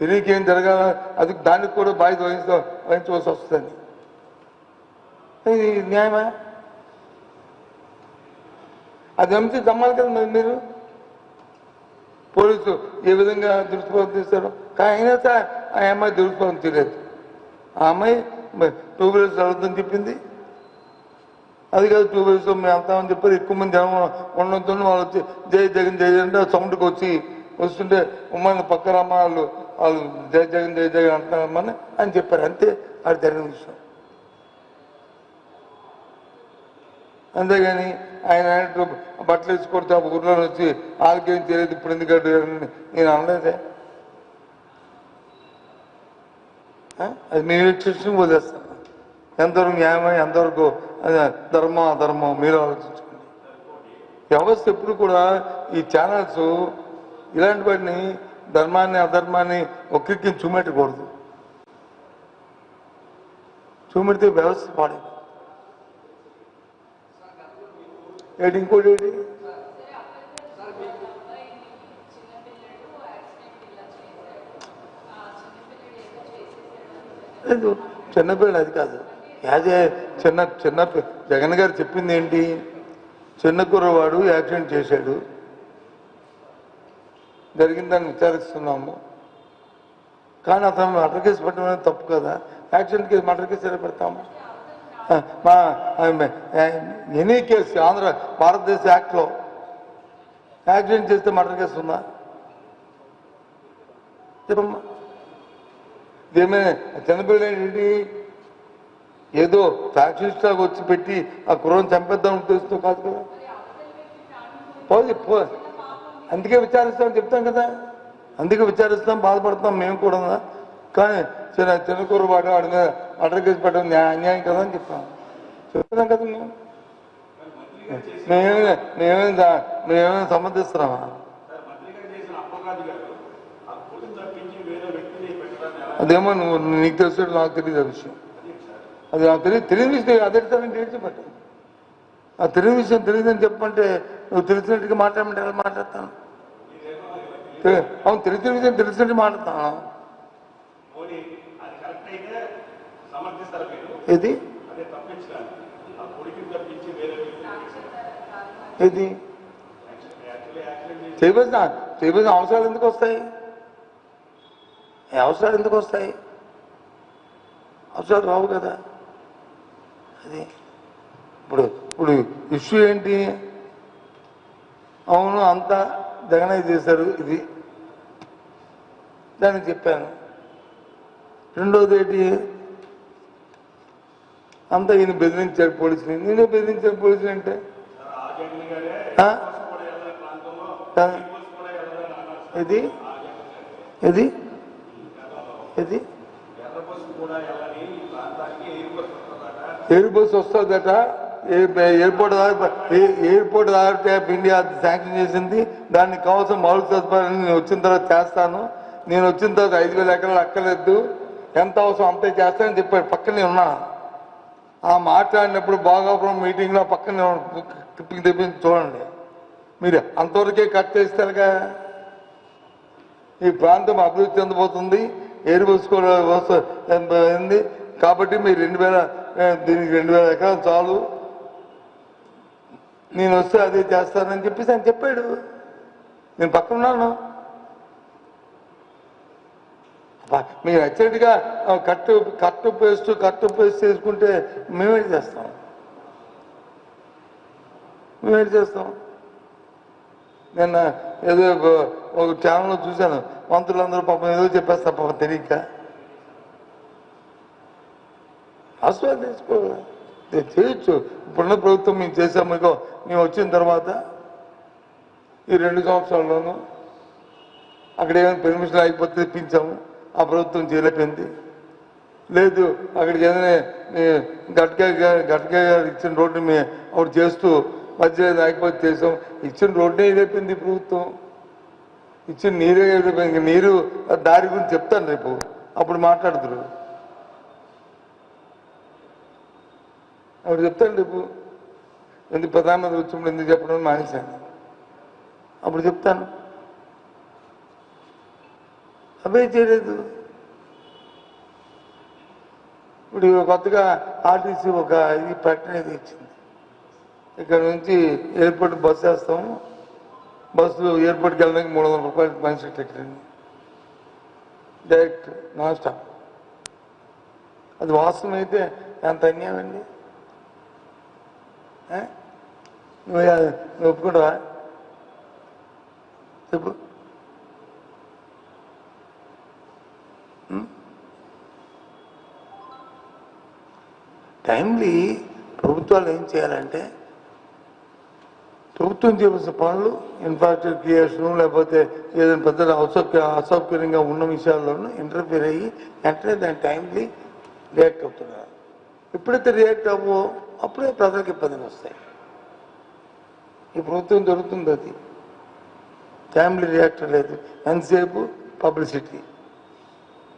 తెలియకేం జరగాల, అది దానికి కూడా బాధ్యత వహించవలసి వస్తుంది. ఇది న్యాయమా? అది నమ్మితే నమ్మాలి కదా మీరు. పోలీసు ఏ విధంగా దురుసుపదం తీస్తారు, కానీ అయినా సార్ ఆ అమ్మాయి దురుసుపదం తీయలేదు. ఆ అమ్మాయి 2 వీలర్స్ అడుగుతుందని చెప్పింది. అది కాదు 2 వీలర్స్ మేము వెళ్తామని చెప్పారు. ఎక్కువ మంది జనం ఉండడంతో వాళ్ళు వచ్చి జై జగన్ జై జగన్ అంటే సౌండ్కి వస్తుంటే ఉమ్మని పక్క రమ్మ వాళ్ళు జై జగన్ జై జగన్ అంటున్నారమ్మని అని చెప్పారు. అంతే అది జరిగిన విషయం. అంతేగాని ఆయన బట్టలు వేసి కొడితే ఆ ఊర్లో వచ్చి వాళ్ళకేం తెలియదు ఇప్పుడు ఎందుకు అడ్డు నేను అనలేదే. అది మీ ఇన్స్టిట్యూషన్ వదిలేస్తాను. ఎంతవరకు న్యాయమో ఎంతవరకు ధర్మం అధర్మం మీరు ఆలోచించుకోండి. వ్యవస్థ ఎప్పుడు కూడా ఈ ఛానల్స్ ఇలాంటి వాటిని ధర్మాన్ని అధర్మాన్ని ఒక్కిరికి చూపెట్టకూడదు. చూపెడితే వ్యవస్థ పాడేది. ఏంటి ఇంకోటి ఏంటి లేదు, చిన్నపిల్లలు అది కాదు. యాజే చిన్న జగన్ గారు చెప్పింది ఏంటి, చిన్న కుర్రవాడు యాక్సిడెంట్ చేశాడు, జరిగిందని విచారిస్తున్నాము, కానీ అతను మర్డర్ కేసు పెట్టడం అనేది తప్పు కదా. యాక్సిడెంట్ కేసు మర్డర్ కేసు ఎలా పెడతాము? మా ఎనీ కేసు భారతదేశ యాక్ట్లో యాక్సిడెంట్ చేస్తే మర్డర్ కేసు ఉందా చెప్పమ్మా? ఇదేమైనా చిన్నపిల్లలు ఏంటి ఏదో ఫ్యాక్షనిస్ట్ లాగా వచ్చి పెట్టి ఆ కుర్రను చంపేద్దాం ఉద్దేశంతో కాదు కదా. అందుకే విచారిస్తామని చెప్తాం కదా, అందుకే విచారిస్తాం, బాధపడతాం మేము కూడా. కానీ చిన్న కుర్రవాడు వాడి మీద మర్డర్ కేసు పెట్టడం అన్యాయం కదా అని చెప్తున్నాం కదా. మేమేమైనా సమర్థిస్తున్నామా? అదేమో నీకు తెలిసాడు, నాకు తెలియదు ఆ విషయం. అది నాకు తెలియని విషయం అదేంటి ఏడ్చిపెట్టు. ఆ తెలియని విషయం తెలియదని చెప్పమంటే నువ్వు తెలిసినట్టుగా మాట్లాడమంటే ఎలా మాట్లాడతాను? అవును, తెలిసిన విషయం తెలిసినట్టు మాట్లాడతాను. ఏది ఏది చేయవలసిన అవసరాలు ఎందుకు వస్తాయి? అవసరాలు ఎందుకు వస్తాయి? అవసరాలు రావు కదా. అది ఇప్పుడు ఇప్పుడు ఇష్యూ ఏంటి? అవును అంతా జగనే చేశారు, ఇది దానికి చెప్పాను. రెండోది ఏంటి? అంతా ఈయన బెదిరించాడు పోలీసులు. నేనే బెదిరించాను పోలీసులు అంటే ఇది ఇది ఇది ఎయిర్ బస్ వస్తుందట. Airport authority of India sanction చేసింది. దానికి కావాల్సిన మౌలిక సదుపాయాలను నేను వచ్చిన తర్వాత చేస్తాను. నేను వచ్చిన తర్వాత 5,000 ఎకరాలు అక్కర్లేదు, ఎంత అవసరం అంతే చేస్తానని చెప్పాడు. పక్కనే ఉన్నా. ఆ మాట్లాడినప్పుడు భోగాపురం మీటింగ్లో పక్కనే టిప్పింగ్ తెప్పించి చూడండి. మీరు అంతవరకే కట్ చేస్తారుగా. ఈ ప్రాంతం అభివృద్ధి చెందబోతుంది, ఎయిర్ బస్ కూడా వస్తుంది కాబట్టి మీరు దీనికి 2,000 ఎకరాలు చాలు, నేను వస్తే అదే చేస్తానని చెప్పేసి ఆయన చెప్పాడు. నేను పక్కన ఉన్నాను. మీరు నచ్చినట్టుగా కట్టు పేస్ట్ చేసుకుంటే మేమేం చేస్తాం? నిన్న ఏదో ఒక ఛానల్లో చూశాను, మంత్రులందరూ పాపం ఏదో చెప్పేస్తారు పాపం తెలియక. ఆశ్వాసం తీసుకో చేయొచ్చు. ఇప్పుడున్న ప్రభుత్వం మేము చేసాము. మీకు మేము వచ్చిన తర్వాత ఈ 2 సంవత్సరాల్లోనూ అక్కడ ఏమైనా పెర్మిషన్ అయిపోతే తెప్పించాము, ఆ ప్రభుత్వం చేయలేకపోయింది. లేదు అక్కడికి ఏదైనా గట్కే గారు ఇచ్చిన రోడ్డు మేము అప్పుడు చేస్తూ మధ్య అయిపోతే చేసాం. ఇచ్చిన రోడ్డే అయిపోయింది ప్రభుత్వం, ఇచ్చిన నీరే అయిపోయింది. నీరు దారి గురించి చెప్తాను రేపు, అప్పుడు మాట్లాడుతురు. అప్పుడు చెప్తాను రేపు. ఎందుకు ప్రధానమంత్రి వచ్చినప్పుడు ఎందుకు చెప్పడం మానేశాను, అప్పుడు చెప్తాను. అవే చేయలేదు. ఇప్పుడు కొత్తగా ఆర్టీసీ ఒక ఇది ప్రకటన ఇచ్చింది. ఇక్కడ నుంచి ఎయిర్పోర్ట్ బస్సు వేస్తాము, బస్సు ఎయిర్పోర్ట్కి వెళ్ళడానికి 300 రూపాయలు మనిషి టికెట్, డైరెక్ట్ నాన్ స్టాప్. అది వాస్తవం అయితే ఎంత అన్యాయం అండి. నువ్వు ఒప్పుకుంటావా చెప్పు? టైమ్లీ ప్రభుత్వాలు ఏం చేయాలంటే, ప్రభుత్వం చేయవలసిన పనులు ఇన్ఫ్రాస్ట్రక్చర్ క్రియేషన్ లేకపోతే ఏదైనా పెద్ద అసౌకర్యంగా ఉన్న విషయాల్లోనూ ఇంటర్ఫీర్ అయ్యి వెంటనే దాని టైమ్లీ రియాక్ట్ అవుతున్నారు. ఎప్పుడైతే రియాక్ట్ అవ్వో అప్పుడే ప్రజలకు ఇబ్బందులు వస్తాయి. ఈ ప్రభుత్వం జరుగుతుంది అది. టైమ్లీ రియాక్ట్ లేదు, ఎంతసేపు పబ్లిసిటీ,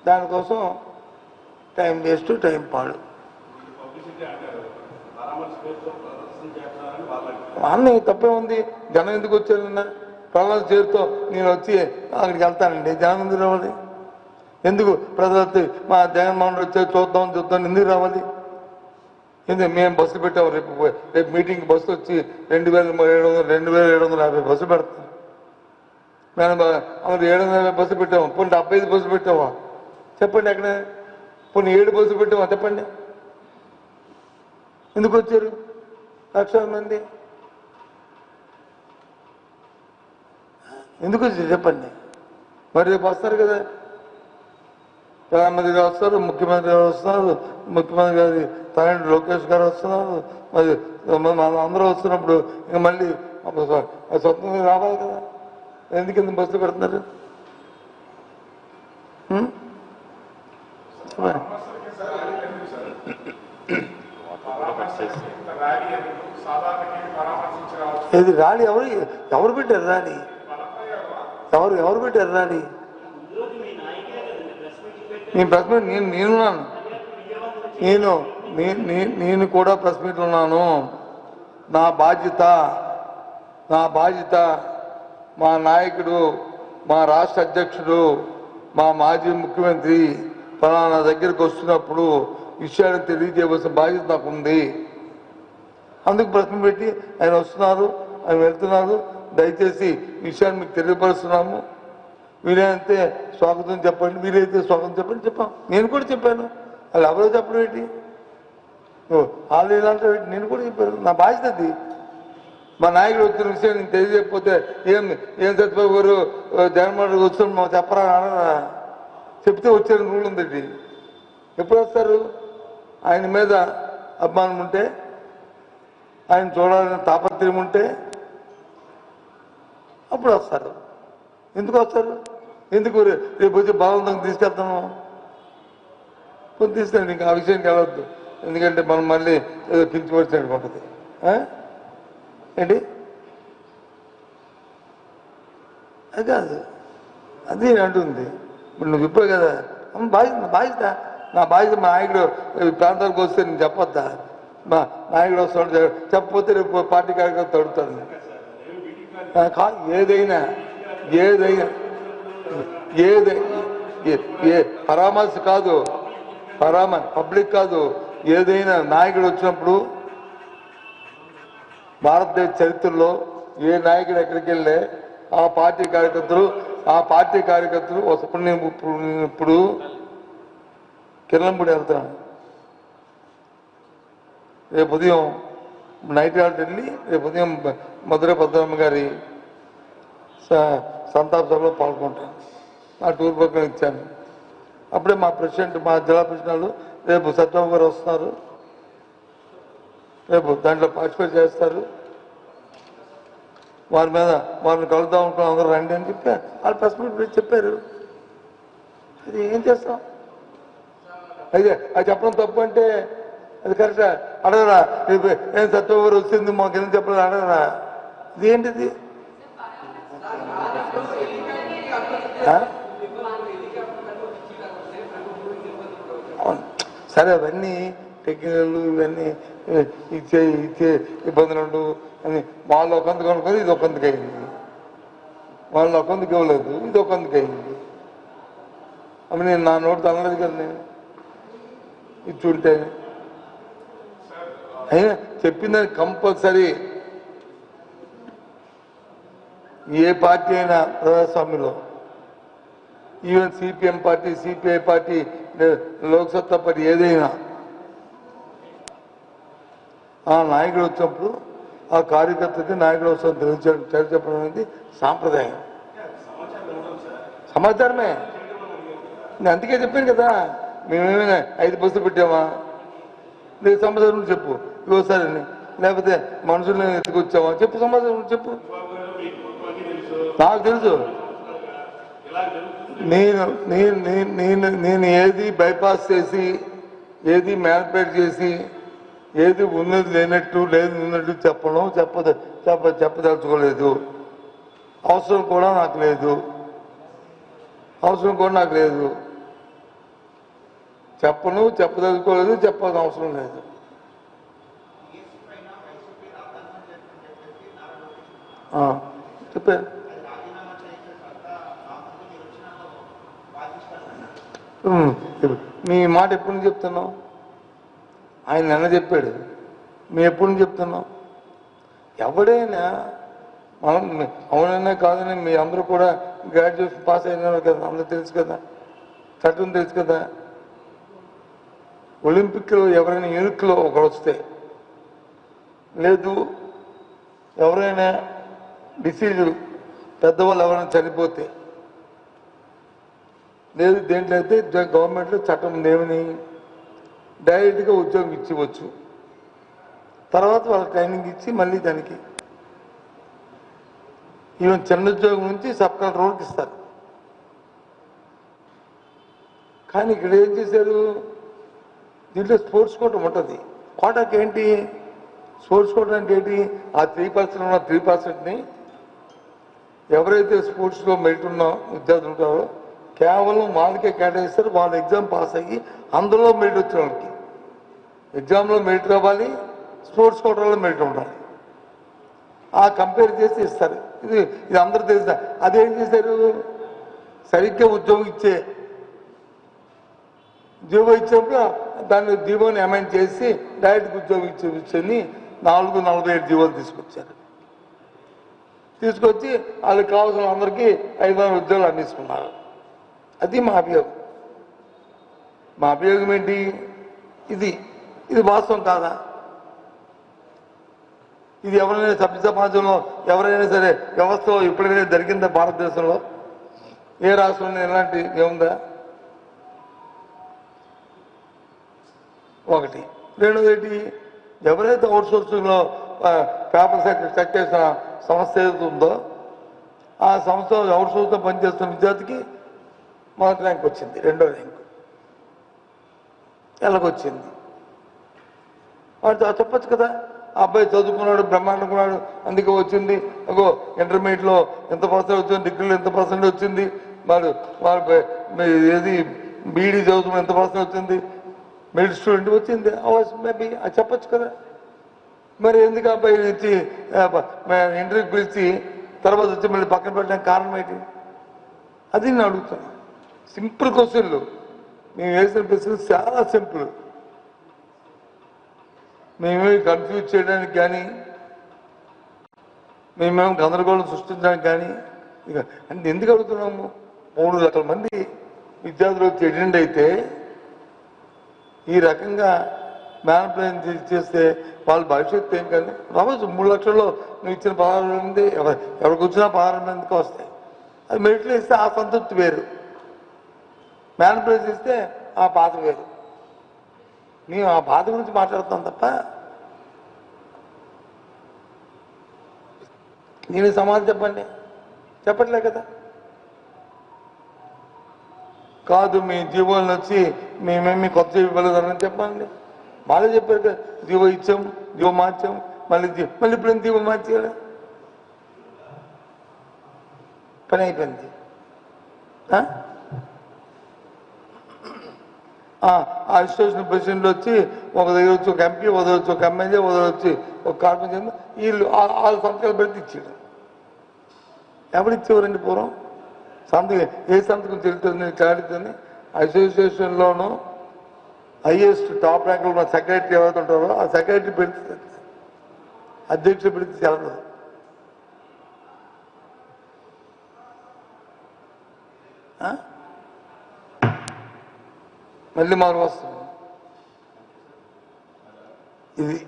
దానికోసం టైం వేస్ట్, టైం పాడు. అన్నీ తప్పే ఉంది. జనం ఎందుకు వచ్చారన్నా? ప్రజల చేరుతో నేను వచ్చి అక్కడికి వెళ్తానండి, జనం ఎందుకు రావాలి? ఎందుకు ప్రజలు మా జగన్మోహన్ రెడ్డి వచ్చి చూద్దాం ఎందుకు రావాలి? ఎందుకు మేము బస్సులు పెట్టాము? రేపు మీటింగ్ బస్సు వచ్చి 2,750 బస్సు పెడతాం. మేము అక్కడ 750 బస్సు పెట్టాము. పోనీ 75 బస్సు పెట్టావా చెప్పండి? ఎక్కడ పోనీ 7 బస్సు పెట్టావా చెప్పండి? ఎందుకు వచ్చారు 1,00,000 మంది? ఎందుకు వచ్చారు చెప్పండి? మరి రేపు వస్తారు కదా, ప్రధానమంత్రి గారు వస్తారు, ముఖ్యమంత్రి గారు వస్తున్నారు, ముఖ్యమంత్రి గారి తండ్రి లోకేష్ గారు వస్తున్నారు, మరి అందరూ వస్తున్నప్పుడు ఇంకా మళ్ళీ స్వతంత్రంగా రావాలి కదా. ఎందుకు బస్సులు పెడుతున్నారు? ఏది ర్యాలీ? ఎవరు పెట్టారు ర్యాలీ? ఎవరు పెట్టారు ర్యాలీ? నేను ప్రెస్ మీట్ నేనున్నాను. నేను కూడా ప్రెస్ మీట్లో ఉన్నాను. నా బాధ్యత మా నాయకుడు, మా రాష్ట్ర అధ్యక్షుడు, మా మాజీ ముఖ్యమంత్రి ఫలానా దగ్గరికి వస్తున్నప్పుడు విషయాన్ని తెలియజేయవలసిన బాధ్యత నాకు ఉంది. అందుకు ప్రశ్న పెట్టి ఆయన వస్తున్నారు, ఆయన వెళ్తున్నారు. దయచేసి విషయాన్ని మీకు తెలియపరుస్తున్నాము. వీలైతే స్వాగతం చెప్పండి, వీలైతే స్వాగతం చెప్పండి చెప్పాం. నేను కూడా చెప్పాను. వాళ్ళు ఎవరో చెప్పడం ఏంటి, వాళ్ళు ఇలాంటి నేను కూడా చెప్పాను. నా బాధ్యత అది. మా నాయకుడు వచ్చిన విషయం నేను తెలియజేయకపోతే ఏం సత్యబాబు గారు జగన్మోహన్ రెడ్డి వచ్చిన మాకు చెప్పరా అనరా? చెప్తే వచ్చారని రూల్ ఉందండి. ఎప్పుడు వస్తారు? ఆయన మీద అభిమానం ఉంటే, ఆయన చూడాలని తాపత్రయం ఉంటే అప్పుడు వస్తారు. ఎందుకు వస్తారు? ఎందుకు రేపు వచ్చి బలవంతంగా తీసుకెళ్తాను? కొంచెం తీసుకెళ్ళండి, ఇంకా ఆ విషయానికి వెళ్ళొద్దు. ఎందుకంటే మనం మళ్ళీ ఏదో కించపరిచినట్టు ఉంటుంది. ఏంటి అది కాదు, అది నేను అంటుంది. ఇప్పుడు నువ్వు చెప్పావు కదా, బాధ్యత నా బాధ్యత. మా నాయకుడు ప్రాంతాలకు వస్తే నేను చెప్పొద్దా? మా నాయకుడు వస్తాడు, చెప్పకపోతే రేపు పార్టీ కార్యకర్త అడుగుతాను. ఏదైనా ఏదైనా పరామర్శ కాదు, పబ్లిక్ కాదు. ఏదైనా నాయకుడు వచ్చినప్పుడు భారతదేశ చరిత్రలో ఏ నాయకుడు ఎక్కడికి వెళ్ళే ఆ పార్టీ కార్యకర్తలు ఇప్పుడు కిరణంపూడి వెళ్తాను. రేపు ఉదయం నైట్ హాల్ట్ వెళ్ళి రేపు ఉదయం మధుర భద్రమ్మ గారి సంతాప సభలో పాల్గొంటాను. నా టూర్ పక్కన ఇచ్చాను. అప్పుడే మా ప్రెసిడెంట్, మా జిల్లా ప్రెసిడెంట్లు రేపు సత్యబాబు గారు వస్తున్నారు, రేపు దాంట్లో పార్టిసిపేట్ చేస్తారు. వారి మీద వారిని కలుద్దాం అనుకున్నాం, అందరూ రండి అని చెప్పి వాళ్ళు ప్రెస్ మీట్ చెప్పారు. అది ఏం చేస్తాం? అయితే అది చెప్పడం తప్పు అంటే అది కరెక్టా? అడగరా? రేపు ఏం సత్యబాబు గారు వచ్చింది మాకేం చెప్పలేదు అడగరా? ఇది ఏంటిది? సరే, అవన్నీ టెక్నికల్, ఇవన్నీ ఇచ్చే ఇబ్బందులు అని వాళ్ళు ఒకందుకు అనుకోదు, ఇది ఒకందుకు అయింది. వాళ్ళు ఒకందుకు ఇవ్వలేదు, ఇది ఒకందుకు అయింది. అవి నేను నా నోటితో అనలేదు కదా. నేను ఇచ్చుంటే అయినా చెప్పిందని కంపల్సరీ ఏ పార్టీ అయినా ప్రజాస్వామ్యంలో, even CPM party, CPI party, Loksatta party ఏదైనా ఆ నాయకుడు వచ్చినప్పుడు ఆ కార్యకర్తకి నాయకుడు వస్తుంది తెలియచెప్పడం అనేది సాంప్రదాయం. సమాచారమే. నేను అందుకే చెప్పాను కదా, మేమేమైనా 5 బస్సులు పెట్టామా? లేదు, సమాచారం చెప్పు ఇవ్వసారని. లేకపోతే మనుషుల్ని ఎత్తుకొచ్చామా? చెప్పు, సమాచారం చెప్పు. నాకు తెలుసు. నేను ఏది బైపాస్ చేసి, ఏది మ్యానిపులేట్ చేసి, ఏది ఉన్నది లేనట్టు, లేదు ఉన్నట్టు చెప్పదలుచుకోలేదు. అవసరం కూడా నాకు లేదు. చెప్పదలుచుకోలేదు, చెప్పాల్సిన అవసరం లేదు. చెప్పాను. మీ మాట ఎప్పుడు నుంచి చెప్తున్నావు? ఆయన నిన్న చెప్పాడు, మేము ఎప్పుడు నుంచి చెప్తున్నాం? ఎవడైనా మనం అవునైనా కాదని మీ అందరూ కూడా గ్రాడ్యుయేషన్ పాస్ అయినారు కదా, అందరూ తెలుసు కదా, చట్టం తెలుసు కదా. ఒలింపిక్లో ఎవరైనా యూనిట్లో ఒకరు వస్తే, లేదు ఎవరైనా డిసీజులు పెద్దవాళ్ళు ఎవరైనా చనిపోతే, లేదు దేంట్లో అయితే గవర్నమెంట్లో చట్టం ఏమని డైరెక్ట్గా ఉద్యోగం ఇచ్చివచ్చు. తర్వాత వాళ్ళకి ట్రైనింగ్ ఇచ్చి మళ్ళీ దానికి ఈవెన్ చిన్న ఉద్యోగం నుంచి సబ్ కలెక్టర్ వరకు ఇస్తారు. కానీ ఇక్కడ ఏం చేశారు? దీంట్లో స్పోర్ట్స్ కోటా ఉంటుంది. కోటాకి ఏంటి? స్పోర్ట్స్ కోటా అంటే ఏంటి? ఆ 3% ఉన్న 3%ని ఎవరైతే స్పోర్ట్స్లో మెరిట్ ఉన్న విద్యార్థులు ఉంటారో కేవలం వాళ్ళకే కేటాయిస్తారు. వాళ్ళు ఎగ్జామ్ పాస్ అయ్యి అందులో మెరిట్ వచ్చిన వాళ్ళకి ఎగ్జామ్లో మెరిట్ రావాలి, స్పోర్ట్స్ కోటాలో మెరిట్ ఉండాలి. ఆ కంపేర్ చేసి ఇస్తారు. ఇది అందరూ తెలుసా? అదేం చేశారు? సరిగ్గా ఉద్యోగం ఇచ్చినప్పుడు దాన్ని జీవోని అమెండ్ చేసి డైరెక్ట్గా ఉద్యోగం ఇచ్చేని 447 జీవోలు తీసుకొచ్చారు. తీసుకొచ్చి వాళ్ళకి కావాల్సిన అందరికీ 500 ఉద్యోగాలు అందిస్తున్నారు. అది మా అభియోగం. మా అభియోగం ఏంటి? ఇది వాస్తవం కాదా? ఇది ఎవరైనా సభ్య సమాజంలో ఎవరైనా సరే వ్యవస్థలో ఎప్పుడైనా జరిగిందా? భారతదేశంలో ఏ రాష్ట్రంలో ఇలాంటి ఏముందా? ఒకటి. రెండోది ఏంటి? ఎవరైతే అవుట్సోర్సింగ్లో పేపర్ చెక్ చేసిన సంస్థ ఏదైతే ఉందో ఆ సంస్థ అవుట్సోర్స్లో పనిచేస్తున్న విద్యార్థికి మొదటి ర్యాంక్ వచ్చింది, రెండో ర్యాంకు ఎలాగొచ్చింది? వాడు చెప్పచ్చు కదా, ఆ అబ్బాయి చదువుకున్నాడు, బ్రహ్మాండుకున్నాడు, అందుకే వచ్చింది. అగో ఇంటర్మీడియట్లో ఎంత పర్సెంట్ వచ్చింది, డిగ్రీలో ఎంత పర్సెంట్ వచ్చింది, వాడు ఏది బీఈడీ చదువుతున్న ఎంత పర్సెంట్ వచ్చింది, మెడికల్ స్టూడెంట్ వచ్చింది, మేబీ అది చెప్పచ్చు కదా. మరి ఎందుకు అబ్బాయి ఇచ్చి ఇంటర్వ్యూకి పిలిచి తర్వాత వచ్చి మళ్ళీ పక్కన పెట్టడానికి కారణం ఏంటి? అది నేను అడుగుతాను. సింపుల్ క్వశ్చన్లు. మేము వేసిన ప్రశ్నలు చాలా సింపుల్. మేమేమి కన్ఫ్యూజ్ చేయడానికి కానీ మేమేమో గందరగోళం సృష్టించడానికి కానీ ఇక అంటే ఎందుకు అడుగుతున్నాము? 3 లక్షల మంది విద్యార్థులు వచ్చి అటెండ్ అయితే ఈ రకంగా మ్యానిపులేషన్ చేస్తే వాళ్ళ భవిష్యత్తు ఏం కానీ రావచ్చు. 3 లక్షల్లో నువ్వు ఇచ్చిన 16 మంది ఎవరికి వచ్చినా 16 మందికి వస్తాయి. అది మెరిట్లో ఇస్తే ఆ సంతృప్తి వేరు, మ్యానిపులేషన్ ఇస్తే ఆ బాధ వేరు. మేము ఆ బాధ గురించి మాట్లాడుతాం తప్ప నేను సమాధానం చెప్పండి, చెప్పట్లే కదా. కాదు మీ జీవోలను వచ్చి మేమేమి కొత్త ఇవ్వలేదని చెప్పండి. వాళ్ళే చెప్పారు కదా, జీవో ఇచ్చాం, జీవో మార్చాం, మళ్ళీ ఇప్పుడు జీవో మార్చి కదా, పని అయిపోయింది. అసోసియేషన్ ప్రెసిడెంట్ వచ్చి ఒక దగ్గర వచ్చి ఒక ఎంపీ, వదలొచ్చి ఒక ఎమ్మెల్యే, వదలొచ్చి ఒక కార్పొరేషన్, వీళ్ళు వాళ్ళ సంతకాలు పెడితే ఇచ్చాడు. ఎవరిచ్చేవారండి పూర్వం? సంతకం ఏ సంతకం తెలుస్తుంది క్లారిటీని? అసోసియేషన్లోనూ హైయెస్ట్ టాప్ ర్యాంకులు ఉన్న సెక్రటరీ ఎవరైతే ఉంటారో ఆ సెక్రటరీ పెడితే, అధ్యక్షుడు పెడితే చెల్లదు. మళ్ళీ మాకు వస్తుంది ఇది.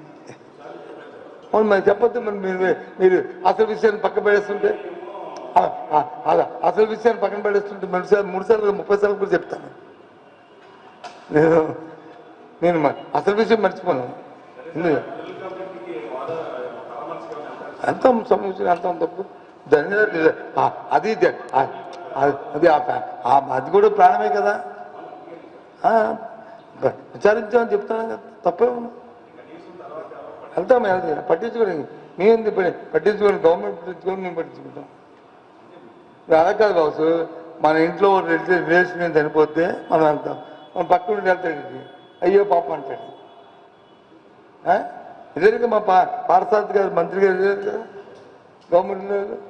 మరి చెప్పొద్దు. మరి మీరు అసలు విషయాన్ని పక్కన పడేస్తుంటే అసలు విషయాన్ని పక్కన పడేస్తుంటే 3 సార్లు 30 సార్లు కూడా చెప్తాను. నేను అసలు విషయం మర్చిపోను. ఎంత సమస్య అంత తప్పు అది అది కూడా ప్రాణమే కదా. విచారించామని చెప్తాను కదా, తప్పే ఉంది. వెళ్తాం, పట్టించుకోండి. మేమేంది పట్టించుకోండి, గవర్నమెంట్ పట్టించుకొని మేము పట్టించుకుంటాం. అలా కాదు బాసు, మన ఇంట్లో రిలేషన్ చనిపోతే మనం వెళ్తాం, మన పక్క నుండి వెళ్తాడు, అయ్యో పాపం అంటాడు. ఎదురుగా మా పారసారథి గారు మంత్రి గారు ఎదురు కదా, గవర్నమెంట్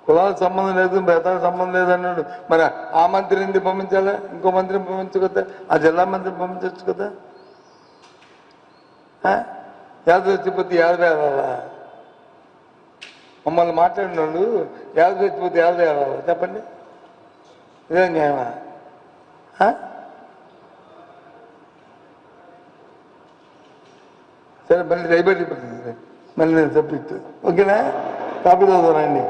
కులాలకు సంబంధం లేదు, బేతాలకు సంబంధం లేదు అన్నాడు. మరి ఆ మంత్రిని పంపించాలా, ఇంకో మంత్రిని పంపించు కదా, ఆ జిల్లా మంత్రిని పంపించవచ్చు కదా. యాదవ్ చచ్చిపోతే యాదవ్ వేయాలా? మమ్మల్ని మాట్లాడిన వాళ్ళు యాదవ్ చచ్చిపోతే యాదవ్ వేయాలా? చెప్పండి, ఇదే న్యాయమా? సరే, మళ్ళీ రైబర్ మళ్ళీ నేను సబ్జెక్టు ఓకేనా? కాపీ చదువుతానండి.